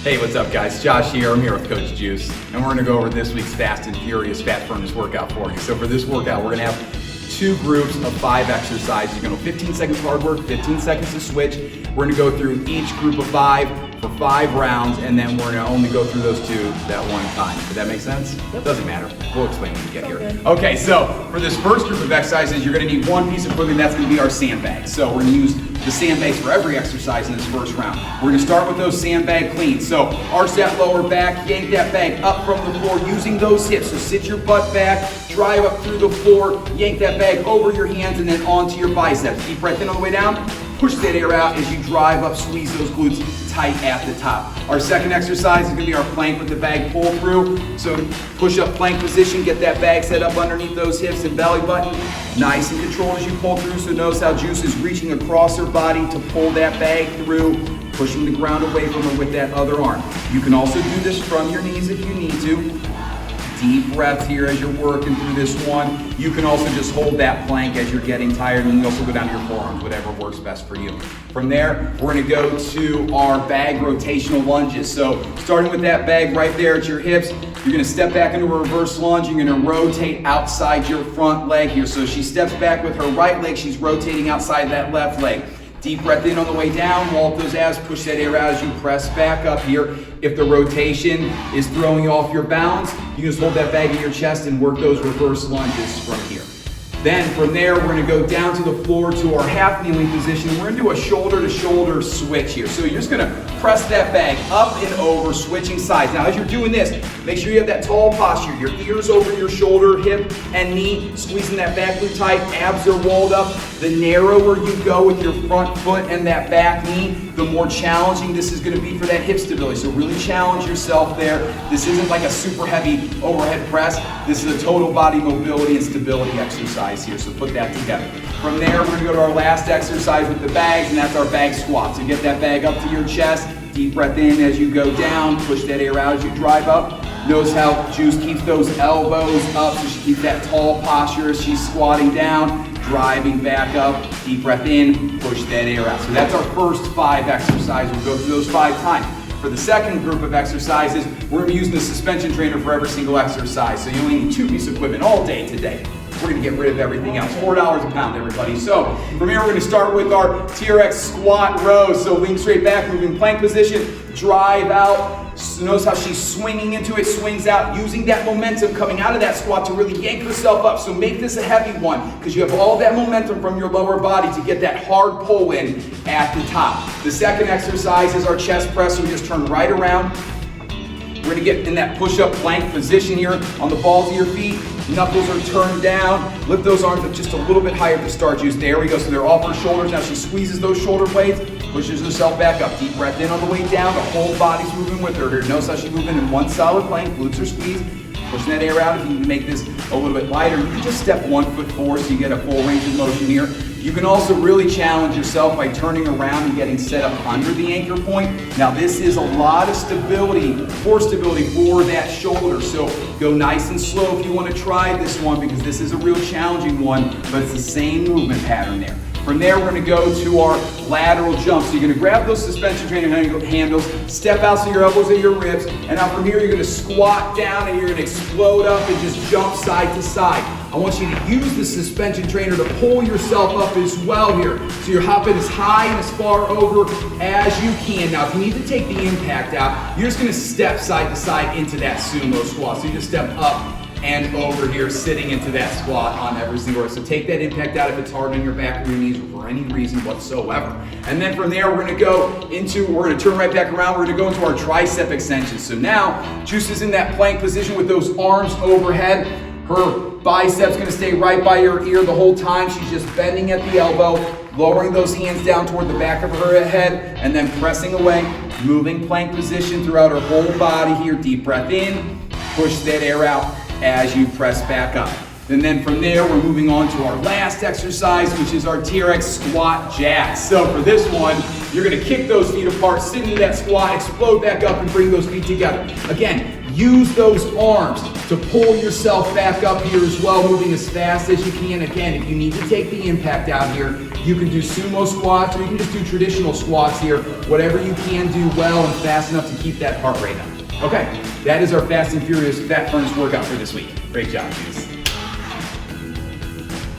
Hey, what's up guys? Josh here. I'm here with Coach Juice, and we're gonna go over this week's Fast and Furious Fat Furnace workout for you. So for this workout, we're gonna have 2 groups of 5 exercises. You're gonna go 15 seconds hard work, 15 seconds to switch. We're gonna go through each group of 5 for 5 rounds, and then we're gonna only go through those 2 that one time. Does that make sense? Yep. Doesn't matter. We'll explain when we get here. Okay, so for this first group of exercises, you're gonna need one piece of equipment. That's gonna be our sandbag. So we're gonna use the sandbags for every exercise in this first round. We're gonna start with those sandbag cleans. So arch that lower back, yank that bag up from the floor using those hips. So sit your butt back, drive up through the floor, yank that bag over your hands and then onto your biceps. Deep breath in on the way down, push that air out as you drive up, squeeze those glutes tight at the top. Our second exercise is gonna be our plank with the bag pull through. So push up plank position, get that bag set up underneath those hips and belly button. Nice and controlled as you pull through, so notice how Juice is reaching across her body to pull that bag through, pushing the ground away from her with that other arm. You can also do this from your knees if you need to. Deep breaths here as you're working through this one. You can also just hold that plank as you're getting tired, and you can also go down to your forearms, whatever works best for you. From there, we're gonna go to our bag rotational lunges. So starting with that bag right there at your hips, you're gonna step back into a reverse lunge. You're gonna rotate outside your front leg here. So she steps back with her right leg, she's rotating outside that left leg. Deep breath in on the way down, wall up those abs, push that air out as you press back up here. If the rotation is throwing you off your balance, you can just hold that bag in your chest and work those reverse lunges from here. Then from there, we're gonna go down to the floor to our half kneeling position. We're gonna do a shoulder to shoulder switch here. So you're just gonna press that bag up and over, switching sides. Now as you're doing this, make sure you have that tall posture. Your ears over your shoulder, hip, and knee, squeezing that back glute tight, abs are walled up. The narrower you go with your front foot and that back knee, the more challenging this is gonna be for that hip stability. So really challenge yourself there. This isn't like a super heavy overhead press. This is a total body mobility and stability exercise here, so put that together. From there, we're gonna go to our last exercise with the bags, and that's our bag squat. So get that bag up to your chest, deep breath in as you go down, push that air out as you drive up. Notice how Juice keeps those elbows up, so she keeps that tall posture as she's squatting down, driving back up, deep breath in, push that air out. So that's our first 5 exercises. We'll go through those 5 times. For the second group of exercises, we're gonna be using the suspension trainer for every single exercise. So you only need 2 pieces of equipment all day today. We're gonna get rid of everything else. $4 a pound, everybody. So from here, we're gonna start with our TRX squat rows. So lean straight back, moving plank position, drive out. So notice how she's swinging into it, swings out, using that momentum coming out of that squat to really yank herself up. So make this a heavy one, because you have all that momentum from your lower body to get that hard pull in at the top. The second exercise is our chest press. So we just turn right around. We're gonna get in that push-up plank position here on the balls of your feet. Knuckles are turned down. Lift those arms up just a little bit higher to start, Juice. There we go. So they're off her shoulders. Now she squeezes those shoulder blades, pushes herself back up. Deep breath in on the way down. The whole body's moving with her here. Notice how she's moving in one solid plank. Glutes are squeezed. Pushing that air out. If you need to make this a little bit lighter, you can just step 1 foot forward so you get a full range of motion here. You can also really challenge yourself by turning around and getting set up under the anchor point. Now this is a lot of stability, core stability for that shoulder. So go nice and slow if you want to try this one, because this is a real challenging one, but it's the same movement pattern there. From there, we're gonna go to our lateral jump. So you're gonna grab those suspension trainer handles, step out so your elbows are your ribs, and now from here, you're gonna squat down and you're gonna explode up and just jump side to side. I want you to use the suspension trainer to pull yourself up as well here. So you're hopping as high and as far over as you can. Now, if you need to take the impact out, you're just gonna step side to side into that sumo squat. So you just step up and over here, sitting into that squat on every single one. So take that impact out if it's hard on your back or your knees or for any reason whatsoever. And then from there, we're gonna turn right back around. We're gonna go into our tricep extensions. So now, Juice is in that plank position with those arms overhead. Her biceps gonna stay right by her ear the whole time. She's just bending at the elbow, lowering those hands down toward the back of her head, and then pressing away, moving plank position throughout her whole body here. Deep breath in, push that air out as you press back up. And then from there, we're moving on to our last exercise, which is our TRX squat jacks. So for this one, You're gonna kick those feet apart, sit into that squat, explode back up, and bring those feet together. Again, use those arms to pull yourself back up here as well, moving as fast as you can. Again, if you need to take the impact out here, you can do sumo squats or you can just do traditional squats here, whatever you can do well and fast enough to keep that heart rate up. Okay, that is our Fast and Furious Fat Furnace workout for this week. Great job, Juice.